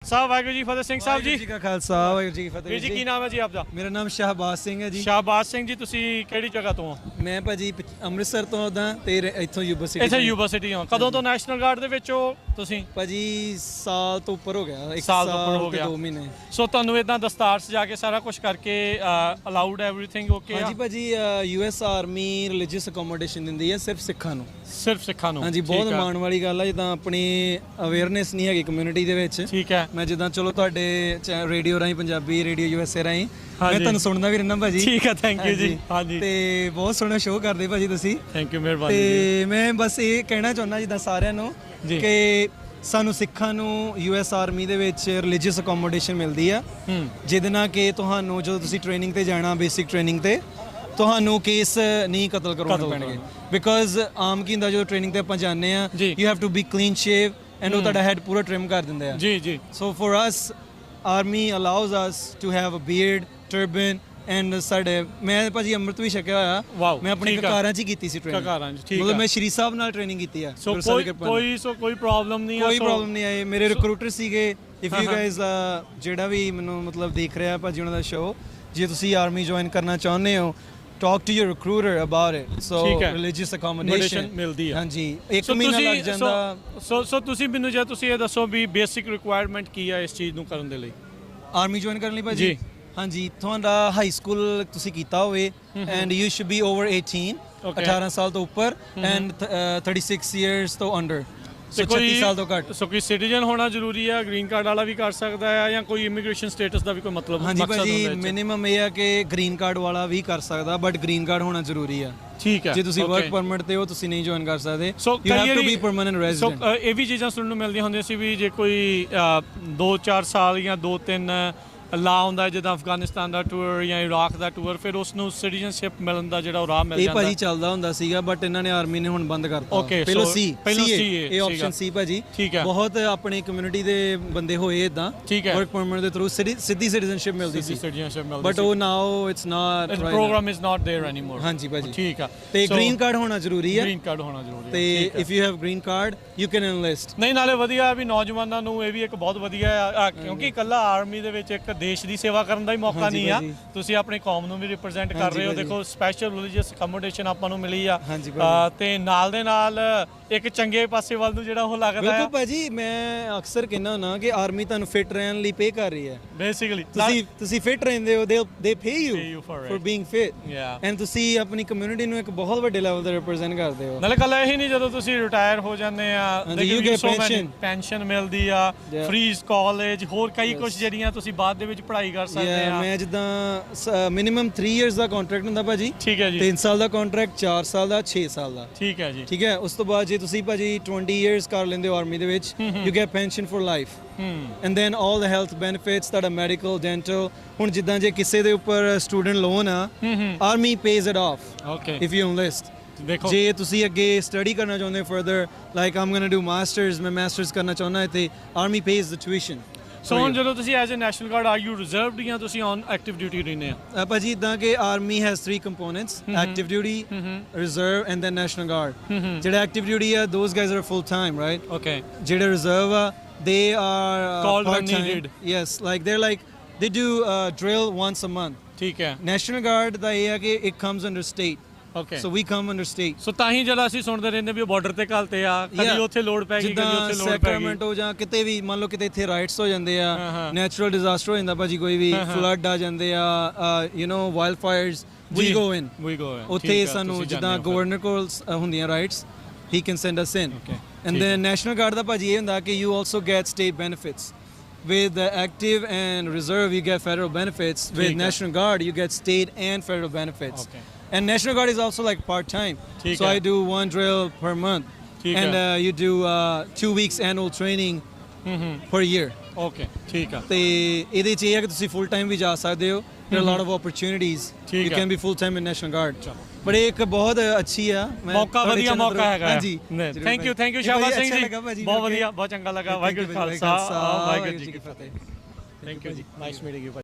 ਸਾਹਿਬ ਵਾਹਿਗੁਰੂ ਜੀ ਫਤਿਹ ਸਿੰਘ ਸਾਹਿਬ ਜੀ ਜੀ ਕਾ ਖਾਲਸਾ ਵਾਹਿਗੁਰੂ ਜੀ ਕੀ ਫਤਿਹ ਵੀਰ ਜੀ ਕੀ ਨਾਮ ਹੈ ਜੀ ਆਪਦਾ? ਮੇਰਾ ਨਾਮ ਸ਼ਾਹਬਾਜ਼ ਸਿੰਘ ਹੈ ਜੀ। ਸ਼ਾਹਬਾਜ਼ ਸਿੰਘ ਜੀ ਤੁਸੀਂ ਕਿਹੜੀ ਜਗ੍ਹਾ ਤੋਂ ਹੋ? ਮੈਂ ਭਾਜੀ ਅੰਮ੍ਰਿਤਸਰ ਤੋਂ ਆਉਂਦਾ ਤੇ ਇੱਥੋਂ ਯੂਨੀਵਰਸਿਟੀ ਇੱਥੇ ਯੂਨੀਵਰਸਿਟੀ ਹੋ। ਕਦੋਂ ਤੋਂ ਨੈਸ਼ਨਲ ਗਾਰਡ ਦੇ ਵਿੱਚ ਹੋ ਤੁਸੀਂ? ਭਾਜੀ ਸਾਲ ਤੋਂ ਉੱਪਰ ਹੋ ਗਿਆ, ਇੱਕ ਸਾਲ ਤੋਂ ਉੱਪਰ ਹੋ ਗਿਆ। 2 ਮਹੀਨੇ। ਸੋ ਤੁਹਾਨੂੰ ਇਦਾਂ ਦਸਤਾਰ ਸਜਾ ਕੇ ਸਾਰਾ ਕੁਝ ਕਰਕੇ ਅਲਾਉਡ ਐਵਰੀਥਿੰਗ ਓਕੇ ਆ? ਹਾਂਜੀ ਭਾਜੀ, ਯੂਐਸ ਆਰਮੀ ਰਿਲੀਜੀਅਸ ਅਕੋਮੋਡੇਸ਼ਨ ਦਿੰਦੀ ਹੈ ਸਿਰਫ ਸਿੱਖਾਂ ਨੂੰ। ਸਿਰਫ ਸਿੱਖਾਂ ਨੂੰ? ਹਾਂਜੀ, ਬਹੁਤ ਮਾਣ ਵਾਲੀ ਗੱਲ ਹੈ। ਜਿੱਦਾਂ ਆਪਣੀ ਅਵੇਅਰਨੈਸ ਨਹੀਂ ਹੈਗੀ ਕਮਿਊਨਿਟੀ ਦੇ ਵਿੱਚ, ਠੀਕ ਹੈ। ਮੈਂ ਜਿੱਦਾਂ ਚਲੋ ਤੁਹਾਡੇ ਰੇਡੀਓ ਰਾਹੀਂ, ਪੰਜਾਬੀ ਰੇਡੀਓ ਯੂਐਸਏ ਰਾਹੀਂ ਮੈਂ ਤੁਹਾਨੂੰ ਸੁਣਦਾ ਵੀ ਰਹਿਣਾ ਭਾਜੀ। ਠੀਕ ਹੈ, ਥੈਂਕ ਯੂ ਜੀ। ਹਾਂਜੀ, ਤੇ ਬਹੁਤ ਸੋਹਣਾ ਸ਼ੋਅ ਕਰਦੇ ਭਾਜੀ ਤੁਸੀਂ। ਥੈਂਕ ਯੂ, ਮਿਹਰਬਾਨੀ। ਤੇ ਮੈਂ ਬਸ ਇਹ ਕਹਿਣਾ ਚਾਹੁੰਦਾ ਜਿੱਦਾਂ ਸਾਰਿਆਂ ਨੂੰ ਕਿ ਸਾਨੂੰ ਸਿੱਖਾਂ ਨੂੰ ਯੂਐਸ ਆਰਮੀ ਦੇ ਵਿੱਚ ਰਿਲੀਜੀਅਸ ਅਕੋਮੋਡੇਸ਼ਨ ਮਿਲਦੀ ਆ, ਜਿਹਦੇ ਨਾਲ ਕਿ ਤੁਹਾਨੂੰ ਜਦੋਂ ਤੁਸੀਂ ਟ੍ਰੇਨਿੰਗ ਤੇ ਜਾਣਾ, ਬੇਸਿਕ ਟ੍ਰੇਨਿੰਗ ਤੇ, ਤੁਹਾਨੂੰ ਕੇਸ ਨਹੀਂ ਕਤਲ ਕਰਵਾਉਣੇ ਪੈਣਗੇ। ਬਿਕਾਜ਼ ਆਮ ਕੀ ਹੁੰਦਾ, ਜਦੋਂ ਟ੍ਰੇਨਿੰਗ ਤੇ ਆਪਾਂ ਜਾਂਦੇ ਆ, you have to be clean shave and ਉਹ ਤੁਹਾਡਾ ਹੈਡ ਪੂਰਾ ਟ੍ਰਿਮ ਕਰ ਦਿੰਦੇ ਆ। ਜੀ ਜੀ। So for us army allows us to have a beard, turban and ਸਾਡੇ ਮੈਂ ਭਾਜੀ ਅੰਮ੍ਰਿਤ ਵੀ ਛਕਿਆ ਹੋਇਆ। ਮੈਂ ਆਪਣੇ ਕਕਾਰਾਂ 'ਚ ਹੀ ਕੀਤੀ ਸੀ ਟ੍ਰੇਨਿੰਗ। ਕਕਾਰਾਂ 'ਚ? ਠੀਕ ਹੈ। ਮਤਲਬ ਮੈਂ ਸ਼੍ਰੀ ਸਾਹਿਬ ਨਾਲ ਟ੍ਰੇਨਿੰਗ ਕੀਤੀ ਆ। ਸੋ ਕੋਈ ਪ੍ਰੋਬਲਮ ਨਹੀਂ ਆ? ਕੋਈ ਪ੍ਰੋਬਲਮ ਨਹੀਂ ਆਈ। ਮੇਰੇ ਰਿਕਰੂਟਰ ਸੀਗੇ। ਇਫ ਯੂ ਗਾਇਜ਼ ਜਿਹੜਾ ਵੀ ਮੈਨੂੰ ਮਤਲਬ ਦੇਖ ਰਿਹਾ ਭਾਜੀ ਉਹਨਾਂ ਦਾ ਸ਼ੋਅ, ਜੇ ਤੁਸੀਂ ਆਰਮੀ ਜੁਆਇਨ ਕਰਨਾ ਚਾਹੁੰਦੇ ਹੋ, talk to your recruiter about it. So religious accommodation ਮਿਲਦੀ ਹੈ। ਹਾਂਜੀ, 1 ਮਹੀਨਾ ਲੱਗ ਜਾਂਦਾ। ਸੋ ਤੁਸੀਂ ਮੈਨੂੰ ਜੇ ਤੁਸੀਂ ਇਹ ਦੱਸੋ ਵੀ ਬੇਸਿਕ ਰਿਕੁਆਇਰਮੈਂਟ ਕੀ ਆ ਇਸ ਚੀਜ਼ ਨੂੰ ਕਰਨ ਦੇ ਲਈ, ਆਰਮੀ ਜੁਆਇਨ ਕਰਨ ਲਈ ਭਾਜੀ? ਹਾਂਜੀ, ਤੁਹਾਡਾ ਹਾਈ ਸਕੂਲ ਤੁਸੀਂ ਕੀਤਾ ਹੋਵੇ and you should be over 18, 18 ਸਾਲ ਤੋਂ ਉੱਪਰ, ਐਂਡ 36 ਇਅਰਸ ਤੋਂ ਅੰਡਰ, 36 ਸਾਲ ਤੋਂ ਘੱਟ। ਸੋ ਕੋਈ ਸਿਟੀਜ਼ਨ ਹੋਣਾ ਜ਼ਰੂਰੀ ਆ? ਗ੍ਰੀਨ ਕਾਰਡ ਵਾਲਾ ਵੀ ਕਰ ਸਕਦਾ ਹੈ ਜਾਂ ਕੋਈ ਇਮੀਗ੍ਰੇਸ਼ਨ ਸਟੇਟਸ ਦਾ ਵੀ ਕੋਈ ਮਤਲਬ? ਹਾਂਜੀ ਭਾਜੀ, ਮਿਨੀਮਮ ਇਹ ਆ ਕਿ ਗ੍ਰੀਨ ਕਾਰਡ ਵਾਲਾ ਵੀ ਕਰ ਸਕਦਾ, ਬਟ ਗ੍ਰੀਨ ਕਾਰਡ ਹੋਣਾ ਜ਼ਰੂਰੀ ਆ। ਠੀਕ ਹੈ। ਜੇ ਤੁਸੀਂ ਵਰਕ ਪਰਮਿਟ ਤੇ ਹੋ, ਤੁਸੀਂ ਨਹੀਂ ਜੁਆਇਨ ਕਰ ਸਕਦੇ। So you have to be permanent resident. So ਇਹ ਵੀ ਚੀਜ਼ਾਂ ਸੁਣਨ ਨੂੰ ਮਿਲਦੀਆਂ ਹੁੰਦੀਆਂ ਸੀ ਵੀ ਜੇ ਕੋਈ 2-4 ਸਾਲ ਜਾਂ 2-3 ਲਾ ਹੁੰਦਾ, ਜਿੱਦਾਂ ਅਫਗਾਨਿਸਤਾਨ ਦਾ ਟੂਰ ਜਾਂ ਇਰਾਕ ਦਾ ਟੂਰ, ਫਿਰ ਉਸ ਨੂੰ ਸਿਟੀਜ਼ਨਸ਼ਿਪ ਮਿਲਣ ਦਾ ਜਿਹੜਾ ਉਹ ਰਾਹ ਮਿਲ ਜਾਂਦਾ। ਇਹ ਭਾਜੀ ਚੱਲਦਾ ਹੁੰਦਾ ਸੀਗਾ, ਬਟ ਇਹਨਾਂ ਨੇ ਆਰਮੀ ਨੇ ਹੁਣ ਬੰਦ ਕਰਤਾ। ਪਹਿਲਾਂ ਸੀ ਇਹ ਆਪਸ਼ਨ ਸੀ ਭਾਜੀ। ਠੀਕ ਹੈ। ਬਹੁਤ ਆਪਣੇ ਕਮਿਊਨਿਟੀ ਦੇ ਬੰਦੇ ਹੋਏ ਇਦਾਂ ਵਰਕ ਪਰਮਿਟ ਦੇ ਥਰੂ ਸਿੱਧੀ ਸਿਟੀਜ਼ਨਸ਼ਿਪ ਮਿਲਦੀ ਸੀ, ਬਟ ਉਹ now it's not, program is not there anymore. ਹਾਂਜੀ ਭਾਜੀ। ਠੀਕ ਆ। ਤੇ ਗ੍ਰੀਨ ਕਾਰਡ ਹੋਣਾ ਜ਼ਰੂਰੀ ਹੈ। ਗ੍ਰੀਨ ਕਾਰਡ ਹੋਣਾ ਜ਼ਰੂਰੀ ਹੈ। ਤੇ if you have green card you can analyst. ਨਹੀਂ, ਨਾਲੇ ਵਧੀਆ ਵੀ ਨੌਜਵਾਨਾਂ ਨੂੰ ਇਹ ਵੀ ਇੱਕ ਬਹੁਤ ਵਧੀਆ ਆ, ਕਿਉਂਕਿ ਇਕੱਲਾ ਆਰਮੀ ਦੇ ਵਿੱਚ ਇੱਕ ਦੇਸ਼ ਦੀ ਸੇਵਾ ਕਰਨ ਦਾ ਹੀ ਮੌਕਾ ਨਹੀਂ ਆ, ਤੁਸੀਂ ਆਪਣੀ ਕੌਮ ਨੂੰ ਵੀ ਰਿਪਰੈਜ਼ੈਂਟ ਕਰ ਰਹੇ ਹੋ। ਦੇਖੋ, ਸਪੈਸ਼ਲ ਰਿਲੀਜੀਅਸ ਅਕੋਮੋਡੇਸ਼ਨ ਆਪਾਂ ਨੂੰ ਮਿਲੀ ਆ, ਤੇ ਨਾਲ ਦੇ ਨਾਲ ਇੱਕ ਚੰਗੇ ਪਾਸੇ ਵੱਲ ਨੂੰ ਜਿਹੜਾ ਉਹ ਲੱਗਦਾ ਹੈ। ਬਿਲਕੁਲ ਭਾਜੀ, ਮੈਂ ਅਕਸਰ ਕਹਿੰਦਾ ਹੁੰਦਾ ਕਿ ਆਰਮੀ ਤੁਹਾਨੂੰ ਫਿਟ ਰਹਿਣ ਲਈ ਪੇ ਕਰ ਰਹੀ ਹੈ। ਬੇਸਿਕਲੀ ਤੁਸੀਂ ਫਿਟ ਰਹਿੰਦੇ ਹੋ, they pay you for being fit, and ਤੁਸੀਂ ਆਪਣੀ ਕਮਿਊਨਿਟੀ ਨੂੰ ਇੱਕ ਬਹੁਤ ਵੱਡੇ ਲੈਵਲ ਤੇ ਰਿਪਰੈਜ਼ੈਂਟ ਕਰਦੇ ਹੋ। ਨਾਲੇ ਕੱਲਾ ਇਹੀ ਨਹੀਂ, ਜਦੋਂ ਤੁਸੀਂ ਰਿਟਾਇਰ ਹੋ ਜਾਂਦੇ ਆ, ਪੈਨਸ਼ਨ ਮਿਲਦੀ ਆ, ਫ੍ਰੀ ਕਾਲਜ, ਹੋਰ ਕਈ ਕੁਝ ਜਿਹੜੀਆਂ ਤੁਸੀਂ ਬਾਅਦ ਦੇ ਵਿੱਚ ਪੜ੍ਹਾਈ ਕਰ ਸਕਦੇ ਆ। ਮੈਂ ਜਿੱਦਾਂ ਮਿਨੀਮਮ 3 ਇਅਰਸ ਦਾ ਕੰਟਰੈਕਟ ਹੁੰਦਾ ਭਾਜੀ। ਠੀਕ ਹੈ ਜੀ। 3 ਸਾਲ ਦਾ ਕੰਟਰੈਕਟ, 4 ਸਾਲ ਦਾ, 6 ਸਾਲ ਦਾ। ਠੀਕ ਹੈ ਜੀ। ਠੀਕ ਹੈ। ਉਸ ਤੋਂ ਬਾਅਦ ਜੇ ਤੁਸੀਂ ਭਾਜੀ 20 ਇਅਰਸ ਕਰ ਲੈਂਦੇ ਹੋ ਆਰਮੀ ਦੇ ਵਿੱਚ, you get pension for life, and then all the health benefits, ਤੁਹਾਡਾ ਮੈਡੀਕਲ, ਡੈਂਟਲ। ਹੁਣ ਜਿੱਦਾਂ ਜੇ ਕਿਸੇ ਦੇ ਉੱਪਰ ਸਟੂਡੈਂਟ ਲੋਨ ਆ, army pays it off if you enlist. ਦੇਖੋ, ਜੇ ਤੁਸੀਂ ਅੱਗੇ ਸਟੱਡੀ ਕਰਨਾ ਚਾਹੁੰਦੇ further, like I'm going to do masters, ਮੈਂ ਮਾਸਟਰਸ ਕਰਨਾ ਚਾਹੁੰਦਾ ਤੇ army pays the tuition. So ਹੁਣ ਜਦੋਂ ਤੁਸੀਂ as a National Guard, are you reserved ਜਾਂ ਤੁਸੀਂ ਔਨ ਐਕਟਿਵ ਡਿਊਟੀ ਰਹਿੰਦੇ ਆ? ਭਾਜੀ ਇਦਾਂ ਕਿ army has 3 components, active duty, reserve and then national guard. ਜਿਹੜਾ ਐਕਟਿਵ ਡਿਊਟੀ ਆ, those guys are full time, right? Okay. ਜਿਹੜੇ ਰਿਜ਼ਰਵ ਆ, they are called when needed. Yes, like they're like they do drill once a month. ਠੀਕ ਹੈ। National Guard ਦਾ ਇਹ ਹੈ ਕਿ it comes under state. Okay. So we come under state. So ਤਾਂ ਹੀ ਜਿਹੜਾ ਅਸੀਂ ਸੁਣਦੇ ਰਹਿੰਦੇ ਵੀ ਉਹ ਬਾਰਡਰ ਤੇ ਘਲਤੇ ਆ, ਕਦੀ ਉੱਥੇ ਲੋਡ ਪੈ ਗਈ, ਕਦੀ ਉੱਥੇ ਲੋਡ ਪੈ ਗਈ। ਸੈਕਰਾਮੈਂਟੋ ਜਾਂ ਕਿਤੇ ਵੀ ਮੰਨ ਲਓ ਕਿਤੇ ਇੱਥੇ ਰਾਈਟਸ ਹੋ ਜਾਂਦੇ ਆ, ਨੈਚੁਰਲ ਡਿਜ਼ਾਸਟਰ ਹੋ ਜਾਂਦਾ ਭਾਜੀ, ਕੋਈ ਵੀ ਫਲੱਡ ਆ ਜਾਂਦੇ ਆ, you know wild fires, we go in. ਉੱਥੇ ਸਾਨੂੰ ਜਿੱਦਾਂ ਗਵਰਨਰ ਕੋਲ ਹੁੰਦੀਆਂ rights, he can send us in. And then National Guard ਦਾ ਭਾਜੀ ਇਹ ਹੁੰਦਾ ਕਿ you also get state benefits. With the active and reserve you get federal benefits. With National Guard you get state and federal benefits. And National Guard is also like part-time. So I do 1 drill per month. And you do 2 weeks annual training per year. Okay, ਠੀਕ ਆ। ਤੇ ਇਹਦੇ ਚ ਇਹ ਹੈ ਕਿ ਤੁਸੀਂ full time ਵੀ ਜਾ ਸਕਦੇ ਹੋ। There are a lot of opportunities. You can be full time in National Guard. but ਇੱਕ ਬਹੁਤ ਅੱਛੀ ਆ ਮੌਕਾ, ਵਧੀਆ ਮੌਕਾ ਹੈਗਾ। ਹਾਂਜੀ, ਥੈਂਕ ਯੂ ਸ਼ਾਬਾਸ਼ ਸਿੰਘ ਜੀ, ਬਹੁਤ ਵਧੀਆ, ਬਹੁਤ ਚੰਗਾ ਲੱਗਾ। ਵਾਹਿਗੁਰੂ ਖਾਲਸਾ, ਵਾਹਿਗੁਰੂ ਜੀ ਕੀ ਫਤਿਹ। ਥੈਂਕ ਯੂ ਜੀ, ਨਾਈਸ ਮੀਟਿੰਗ ਯੂ।